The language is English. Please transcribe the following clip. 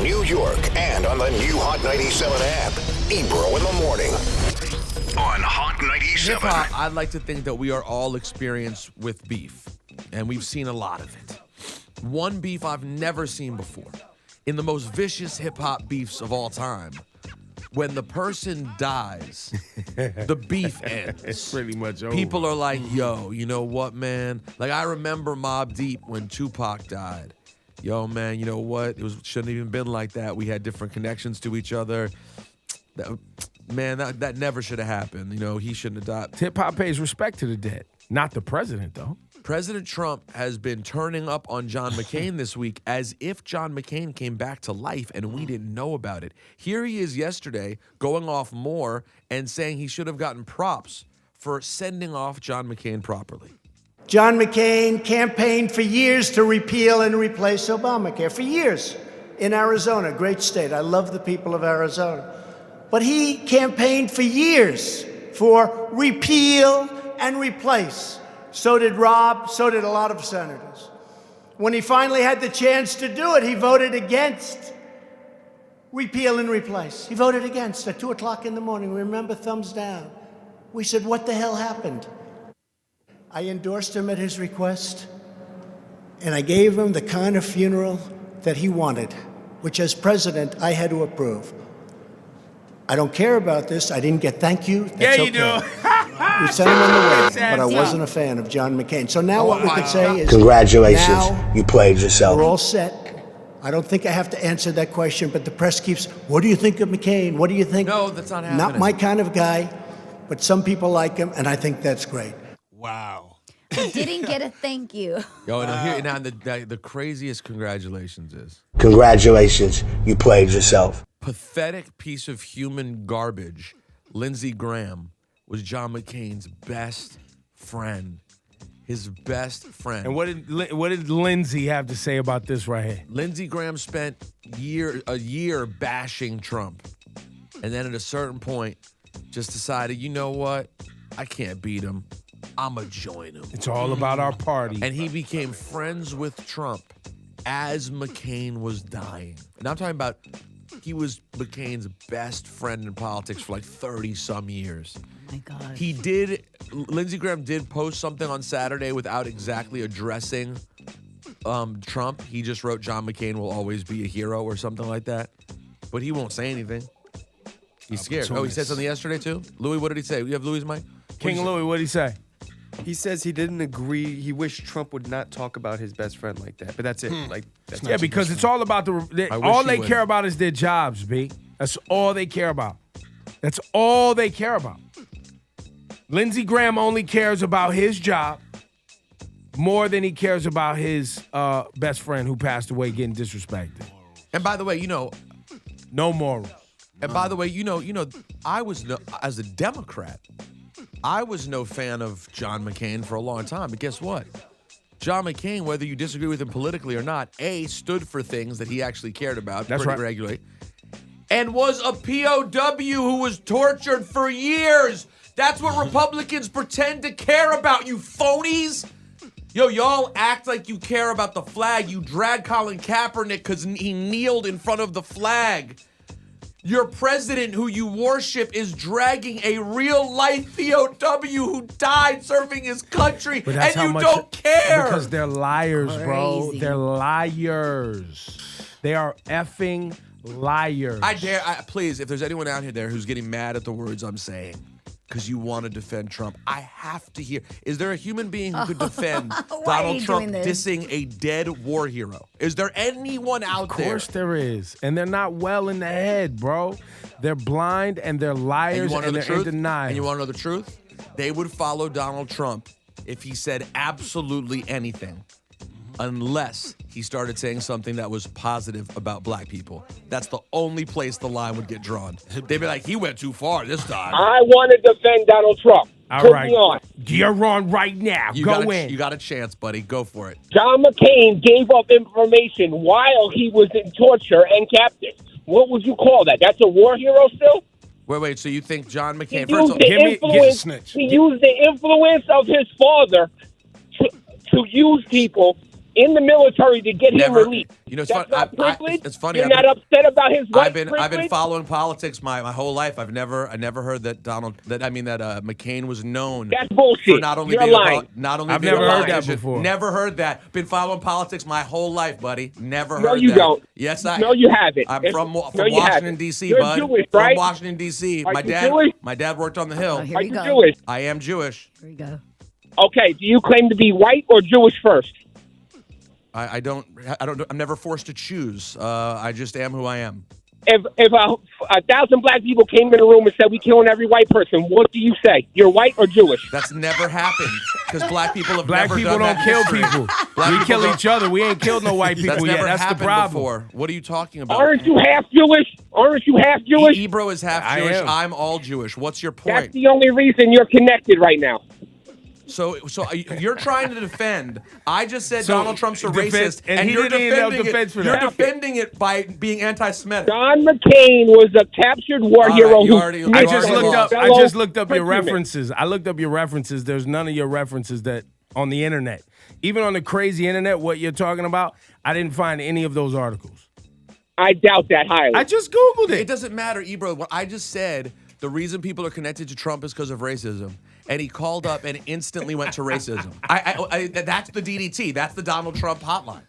New York, and on the new Hot 97 app. Ebro in the morning on Hot 97. Hip-hop, I'd like to think that we are all experienced with beef, and we've seen a lot of it. One beef I've never seen before. In the most vicious hip-hop beefs of all time, when the person dies, the beef ends. It's pretty much over. People are like, yo, you know what, man? Like, I remember Mobb Deep when Tupac died. Yo, man, you know what? Shouldn't have even been like that. We had different connections to each other. That never should have happened. You know, he shouldn't have died. Hip-hop pays respect to the dead. Not the president, though. President Trump has been turning up on John McCain this week as if John McCain came back to life and we didn't know about it. Here he is yesterday going off more and saying he should have gotten props for sending off John McCain properly. John McCain campaigned for years to repeal and replace Obamacare. For years in Arizona, great state. I love the people of Arizona. But he campaigned for years for repeal and replace. So did Rob, so did a lot of senators. When he finally had the chance to do it, he voted against repeal and replace. He voted against at 2 o'clock in the morning. Remember, thumbs down. We said, what the hell happened? I endorsed him at his request, and I gave him the kind of funeral that he wanted, which as president, I had to approve. I don't care about this. I didn't get thank you. That's Yeah, you okay. do. We sent him on the way, but I wasn't a fan of John McCain. So now what we could say is, congratulations, now you played yourself. We're all set. I don't think I have to answer that question, but the press keeps, what do you think of McCain? What do you think? No, that's not happening. Not my kind of guy, but some people like him, and I think that's great. Wow. I didn't get a thank you. Yo, now the craziest congratulations is Congratulations, you played yourself. pathetic piece of human garbage. Lindsey Graham was John McCain's best friend. His best friend. And what did Lindsey have to say about this right here? Lindsey Graham spent a year bashing Trump. And then at a certain point, just decided, you know what? I can't beat him. I'm going to join him. It's all about our party. And he became friends with Trump as McCain was dying. And I'm talking about he was McCain's best friend in politics for like 30-some years. Oh, my God. Lindsey Graham did post something on Saturday without exactly addressing Trump. He just wrote John McCain will always be a hero or something like that. But he won't say anything. He's scared. Oh, he said something yesterday too? Louis, what did he say? You have Louis' mic? King Louis, what did he say? He says he didn't agree. He wished Trump would not talk about his best friend like that. But that's it. Yeah, because it's all about all they care about is their jobs, B. That's all they care about. That's all they care about. Lindsey Graham only cares about his job more than he cares about his best friend who passed away getting disrespected. And by the way, no morals. And by the way, I was as a Democrat, I was no fan of John McCain for a long time. But guess what? John McCain, whether you disagree with him politically or not, stood for things that he actually cared about pretty regularly. And was a POW who was tortured for years. That's what Republicans pretend to care about, you phonies. Yo, y'all act like you care about the flag. You drag Colin Kaepernick because he kneeled in front of the flag. Your president, who you worship, is dragging a real-life POW who died serving his country, and you don't care. Because they're liars, bro. They're liars. They are effing liars. Please, if there's anyone out there who's getting mad at the words I'm saying, because you want to defend Trump, I have to hear. Is there a human being who could defend Donald Trump dissing a dead war hero? Is there anyone out there? Of course there is. And they're not well in the head, bro. They're blind and they're liars and they're in denial. And you want to know the truth? They would follow Donald Trump if he said absolutely anything, unless he started saying something that was positive about black people. That's the only place the line would get drawn. They'd be like, he went too far this time. I want to defend Donald Trump. All right. Me on. You're on right now. Go in. You got a chance, buddy. Go for it. John McCain gave up information while he was in torture and captive. What would you call that? That's a war hero still? Wait. So you think John McCain... He used the influence of his father to use people in the military to get him released. You know, it's That's fun. not privilege? It's funny. You're not upset about his white I've been privilege? following politics my whole life. I never heard that McCain was known. That's bullshit. For not only You're being lying. I've being never a heard that politician. before. Never heard that. Been following politics my whole life, buddy. Never heard that. No, you don't. Yes, I. No, you haven't. I'm It's- from no, you Washington haven't. D.C., You're bud. Jewish, right? From Washington D.C. Are My you dad. Jewish? My dad worked on the Hill. Oh, here Are you you go. Jewish? I am Jewish. Here you go. Okay, do you claim to be white or Jewish first? I don't. I'm never forced to choose. I just am who I am. If 1,000 black people came in a room and said, we killing every white person, what do you say? You're white or Jewish? That's never happened because black people have Black never people done don't that kill history. people. Black We people kill don't- each other. We ain't killed no white people That's yet. never That's the happened problem. before. What are you talking about? Aren't you half Jewish? Aren't you half Jewish? Ebro is half I Jewish. am. I'm all Jewish. What's your That's point? the only reason you're connected right now. So you're trying to defend. I just said So, Donald Trump's a defend- racist, and he you're didn't need no defending defense it. for You're that. defending it by being anti-Semitic. John McCain was a captured war All hero right, you who already- I You just already looked up. lost. I just looked up your countrymen. references. I looked up your references. There's none of your references that on the internet, even on the crazy internet, what you're talking about. I didn't find any of those articles. I doubt that highly. I just googled It it. doesn't matter, Ebro. What I just said, the reason people are connected to Trump is because of racism. And he called up and instantly went to racism. That's the DDT. That's the Donald Trump hotline.